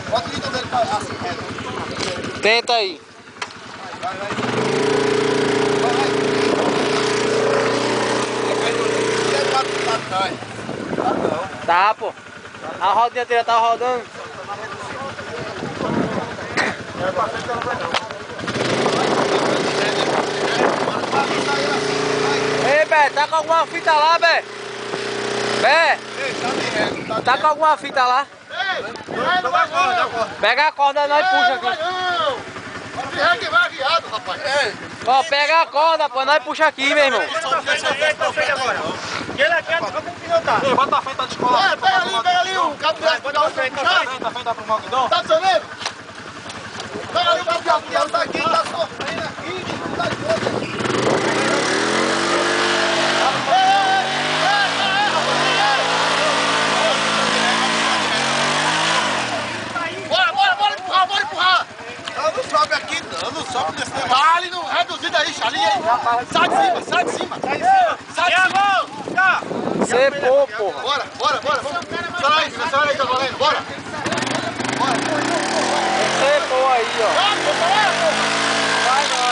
Bota o nível dele pra assim, reto. Tenta aí. Vai. Tá, pô. A rodinha dele tá rodando. Ei, Bé, tá com alguma fita lá, Bé? Bé? Tá com alguma fita lá? Pega a corda, nós puxa aqui. Vai viado, rapaz. Ó, pega a corda, pô, nós puxa aqui, meu irmão. Ele aqui, como pilotar? Ei, bota a frente da escola. Pega ali o cabo de Bota a frente, Bota a frente pro Magdão. Tá sabendo? Pega ali o cabo de avião, tá aqui, tá sofrendo aqui, tá de outro. Bora empurrar! Não sobe aqui, não sobe nesse negócio. Ah, ali no reduzido aí, Charlie. Sai de cima. Sai de cima. Você pô, porra. Bora. Sai aí, tá valendo, bora. Você pô aí, ó. Vai não.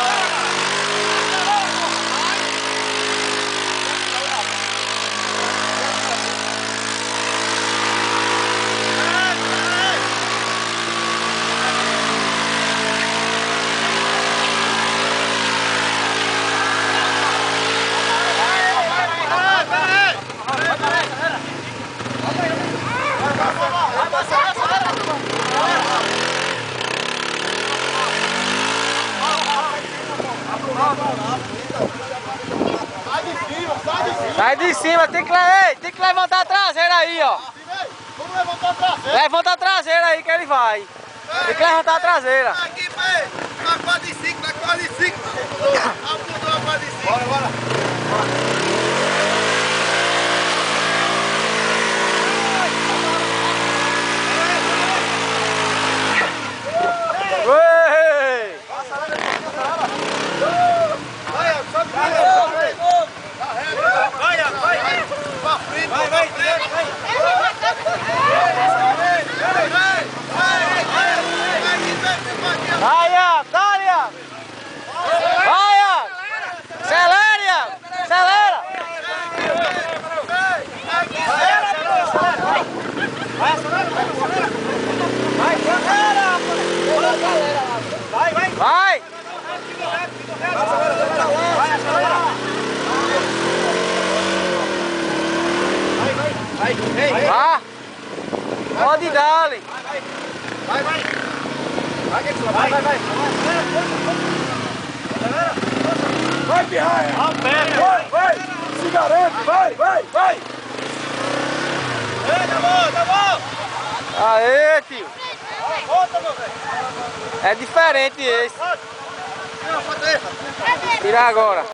Sai de cima, tem que levantar a traseira aí, ó. Vamos levantar a traseira. Levanta a traseira aí que ele vai. Tem que levantar a traseira. Aqui, pai. Na quadra de 5. Afundou a quadra de 5. Bora. Ué! Vai, Iago, dá, Iago! Vai, Iago! Acelera, Iago! Acelera! Vai! Vá! Pode dar-lhe! Vai, pirraia. Vai. Se garante, vai. Tá bom. Aê, tio! Volta, meu velho. É diferente esse. Tira agora.